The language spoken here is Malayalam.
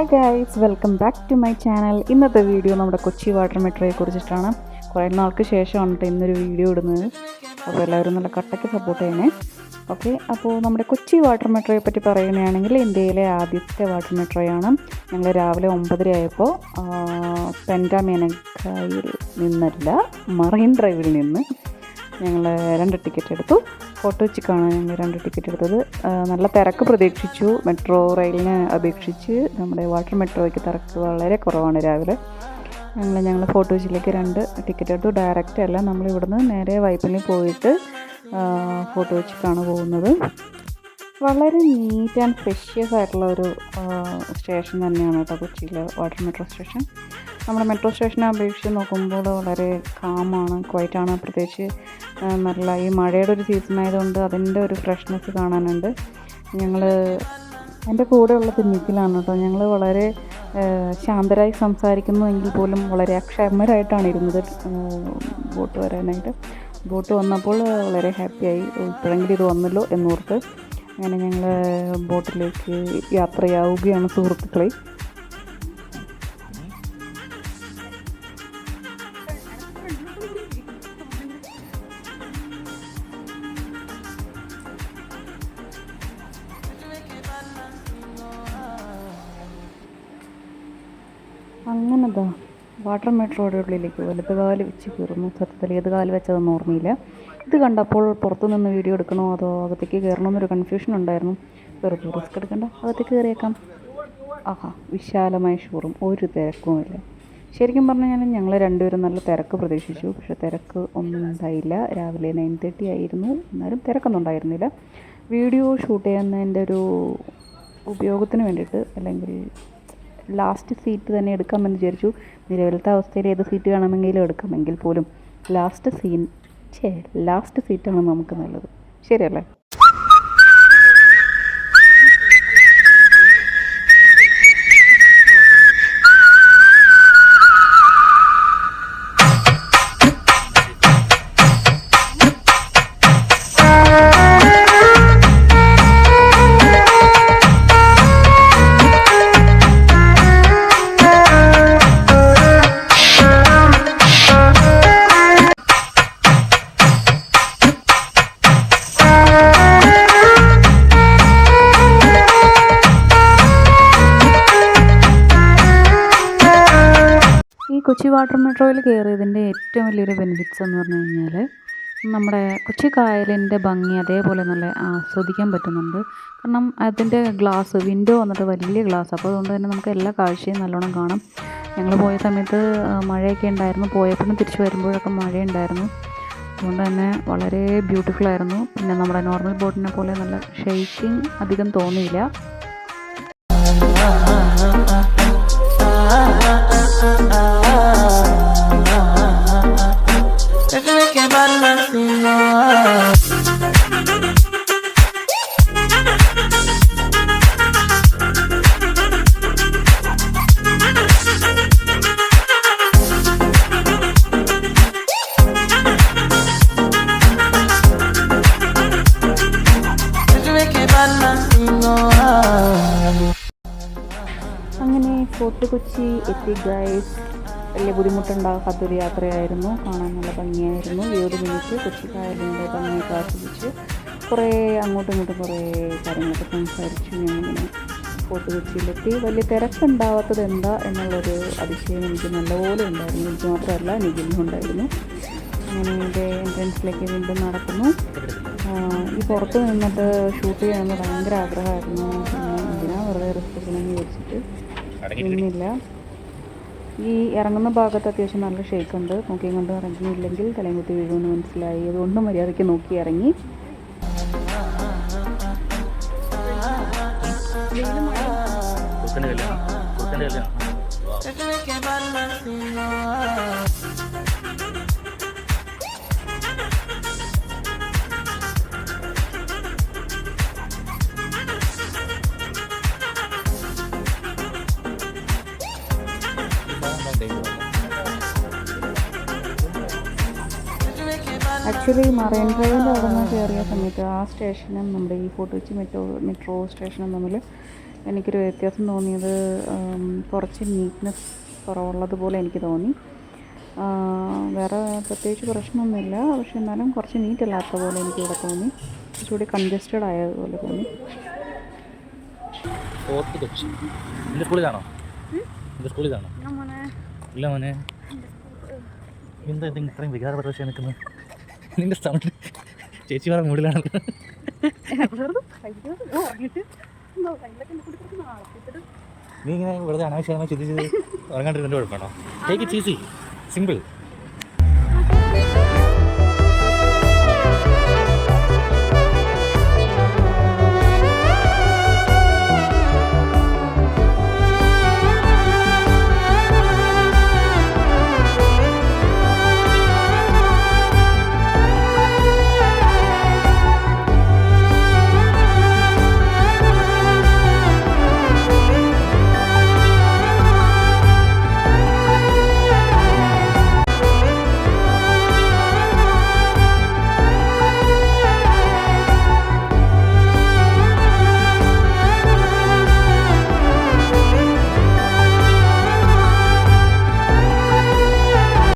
Hi guys, welcome back to my channel. ഇന്നത്തെ വീഡിയോ നമ്മുടെ കൊച്ചി വാട്ടർ മെട്രോയെ കുറിച്ചിട്ടാണ്. കുറേ നാൾക്ക് ശേഷമാണ് ഇന്നൊരു വീഡിയോ ഇടുന്നത്. അപ്പോൾ എല്ലാവരും നല്ല കട്ടയ്ക്ക് സപ്പോർട്ട് ചെയ്യണേ. ഓക്കെ, അപ്പോൾ നമ്മുടെ കൊച്ചി വാട്ടർ മെട്രോയെ പറ്റി പറയുകയാണെങ്കിൽ ഇന്ത്യയിലെ ആദ്യത്തെ വാട്ടർ മെട്രോയാണ്. ഞങ്ങൾ രാവിലെ 9:30 ആയപ്പോൾ പെൻറ്റാമേനക്കായിൽ നിന്നല്ല, മറൈൻ ഡ്രൈവിൽ നിന്ന് ഞങ്ങൾ 2 ടിക്കറ്റ് എടുത്തു. ഫോട്ടോ വെച്ചിക്കാണ് ഞങ്ങൾ 2 ടിക്കറ്റ് എടുത്തത്. നല്ല തിരക്ക് പ്രതീക്ഷിച്ചു. മെട്രോ റെയിലിനെ അപേക്ഷിച്ച് നമ്മുടെ വാട്ടർ മെട്രോയ്ക്ക് തിരക്ക് വളരെ കുറവാണ് രാവിലെ. ഞങ്ങൾ ഫോട്ടോ വെച്ചിലേക്ക് 2 ടിക്കറ്റ് എടുത്തു. ഡയറക്റ്റ് അല്ല, നമ്മൾ ഇവിടുന്ന് നേരെ വൈപ്പിനിൽ പോയിട്ട് ഫോട്ടോ വെച്ചിട്ടാണ് പോകുന്നത്. വളരെ നീറ്റ് ആൻഡ് സ്പെഷ്യസ് ആയിട്ടുള്ള ഒരു സ്റ്റേഷൻ തന്നെയാണ് കേട്ടോ കൊച്ചിയിലെ വാട്ടർ മെട്രോ സ്റ്റേഷൻ. നമ്മുടെ മെട്രോ സ്റ്റേഷനെ അപേക്ഷിച്ച് നോക്കുമ്പോൾ വളരെ കാമാണ്, ക്വയറ്റാണ്. പ്രത്യേകിച്ച് നല്ല ഈ മഴയുടെ ഒരു സീസൺ ആയതുകൊണ്ട് അതിൻ്റെ ഒരു ഫ്രഷ്നെസ് കാണാനുണ്ട്. എൻ്റെ കൂടെയുള്ള നിഖിലാണ് കേട്ടോ. ഞങ്ങൾ വളരെ ശാന്തരായി സംസാരിക്കുന്നു എങ്കിൽ പോലും വളരെ അക്ഷമരായിട്ടാണ് ഇരുന്നത് ബോട്ട് വരാനായിട്ട്. ബോട്ട് വന്നപ്പോൾ വളരെ ഹാപ്പിയായി, ഇപ്പോഴെങ്കിലും ഇത് വന്നല്ലോ എന്നോർത്ത്. അങ്ങനെ ഞങ്ങൾ ബോട്ടിലേക്ക് യാത്രയാവുകയാണ് സുഹൃത്തുക്കളെ. അങ്ങനെതാ വാട്ടർ മെട്രോയുടെ ഉള്ളിലേക്ക് വലത് കാല് വെച്ച് കയറുന്നു. സത്യത്തിൽ ഏത് കാല് വെച്ചതെന്ന് ഓർമ്മയില്ല. ഇത് കണ്ടപ്പോൾ പുറത്തു നിന്ന് വീഡിയോ എടുക്കണോ അതോ അകത്തേക്ക് കയറണമെന്നൊരു കൺഫ്യൂഷൻ ഉണ്ടായിരുന്നു. വെറുതെ റിസ്ക് എടുക്കണ്ട, അകത്തേക്ക് കയറിയേക്കാം. ആഹാ, വിശാലമായ ഷോറൂം, ഒരു തിരക്കുമില്ല. ശരിക്കും പറഞ്ഞാൽ ഞങ്ങൾ രണ്ടുപേരും നല്ല തിരക്ക് പ്രതീക്ഷിച്ചു, പക്ഷേ തിരക്ക് ഒന്നും ഉണ്ടായില്ല. രാവിലെ 9:30 ആയിരുന്നു, എന്നാലും തിരക്കൊന്നും ഉണ്ടായിരുന്നില്ല. വീഡിയോ ഷൂട്ട് ചെയ്യുന്നതിൻ്റെ ഒരു ഉപയോഗത്തിന് വേണ്ടിയിട്ട്, അല്ലെങ്കിൽ ലാസ്റ്റ് സീറ്റ് തന്നെ എടുക്കാമെന്ന് വിചാരിച്ചു. നിലവിലത്തെ അവസ്ഥയിൽ ഏത് സീറ്റ് വേണമെങ്കിലും എടുക്കാമെങ്കിൽ പോലും ലാസ്റ്റ് സീറ്റാണ് നമുക്ക് നല്ലത്, ശരിയല്ലേ? കൊച്ചി വാട്ടർ മെട്രോയിൽ കയറിയതിൻ്റെ ഏറ്റവും വലിയൊരു ബെനിഫിറ്റ്സ് എന്ന് പറഞ്ഞു കഴിഞ്ഞാൽ നമ്മുടെ കൊച്ചി കായലിൻ്റെ ഭംഗി അതേപോലെ നല്ല ആസ്വദിക്കാൻ പറ്റുന്നുണ്ട്. കാരണം അതിൻ്റെ വിൻഡോ വന്നിട്ട് വലിയ ഗ്ലാസ്, അപ്പോൾ അതുകൊണ്ട് തന്നെ നമുക്ക് എല്ലാ കാഴ്ചയും നല്ലോണം കാണാം. ഞങ്ങൾ പോയ സമയത്ത് മഴയൊക്കെ ഉണ്ടായിരുന്നു, പോയപ്പോഴും തിരിച്ചു വരുമ്പോഴൊക്കെ മഴയുണ്ടായിരുന്നു. അതുകൊണ്ട് തന്നെ വളരെ ബ്യൂട്ടിഫുൾ ആയിരുന്നു. പിന്നെ നമ്മുടെ നോർമൽ ബോട്ടിനെ പോലെ നല്ല ഷെയ്ക്കിങ് അധികം തോന്നിയില്ല. അങ്ങനെ ഫോർട്ട് കൊച്ചി എത്തി ഗൈസ്. വലിയ ബുദ്ധിമുട്ടുണ്ടാകാത്തൊരു യാത്രയായിരുന്നു. കാണാൻ നല്ല ഭംഗിയായിരുന്നു. 20 മിനിറ്റ് കൊച്ചി കായലിൻ്റെ ഭംഗിയൊക്കെ ആസ്വദിച്ച് കുറേ അങ്ങോട്ടും ഇങ്ങോട്ടും കുറേ കാര്യങ്ങളൊക്കെ സംസാരിച്ചു. ഞങ്ങളിങ്ങനെ ഫോർട്ട് കൊച്ചിയിലെത്തി. വലിയ തിരക്കുണ്ടാവാത്തത് എന്താ എന്നുള്ളൊരു അതിശയം എനിക്ക് നല്ലപോലെ ഉണ്ടായിരുന്നു. എനിക്ക് മാത്രമല്ല, നിഖിലിനും ഉണ്ടായിരുന്നു. അങ്ങനെ എൻ്റെ എൻട്രൻസിലേക്ക് വീണ്ടും നടക്കുന്നു. ഈ പുറത്ത് നിന്നിട്ട് ഷൂട്ട് ചെയ്യണമെന്ന് ഭയങ്കര ആഗ്രഹമായിരുന്നു. എന്തിനാ വെറുതെ റിസ്ക് എടുക്കണമെന്ന് വിചാരിച്ചിട്ട് നിന്നില്ല. ഈ ഇറങ്ങുന്ന ഭാഗത്ത് അത്യാവശ്യം നല്ല ഷേക്കുണ്ട്. നോക്കിയും കൊണ്ട് ഇറങ്ങിയില്ലെങ്കിൽ തലയും കുത്തി വീഴുമെന്ന് മനസ്സിലായി. അതുകൊണ്ട് മര്യാദയ്ക്ക് നോക്കി ഇറങ്ങി. ആക്ച്വലി മറൈൻ ഡ്രൈവിൻ്റെ അവിടെ നിന്ന് കയറിയ സമയത്ത് ആ സ്റ്റേഷനും നമ്മുടെ ഈ ഫോർട്ട് കൊച്ചി മെട്രോ സ്റ്റേഷനും തമ്മിൽ എനിക്കൊരു വ്യത്യാസം തോന്നിയത് കുറച്ച് നീറ്റ്നെസ് കുറവുള്ളതുപോലെ എനിക്ക് തോന്നി. വേറെ പ്രത്യേകിച്ച് പ്രശ്നമൊന്നുമില്ല, പക്ഷെ എന്നാലും കുറച്ച് നീറ്റ് അല്ലാത്ത പോലെ എനിക്കിവിടെ തോന്നി. കുറച്ചുകൂടി കൺജസ്റ്റഡ് ആയതുപോലെ തോന്നി. ഫോർട്ട് കൊച്ചി എൻ്റെ സ്കൂളിലാണോ? എൻ്റെ സ്കൂളിലാണോ? ഇല്ല മോനെ, എന്താ ഇത്രയും വികാരപരവശ നിൽക്കുന്നത്? നിൻ്റെ സൗണ്ട് ചേച്ചി പറഞ്ഞ മൂടിലാണ്. നീ ഇങ്ങനെ വെറുതെ അനാവശ്യമായി ചിന്തിച്ചത് ഉറങ്ങാണ്ടിരുന്നതിൻ്റെ കുഴപ്പമാണോ? Take it easy, simple.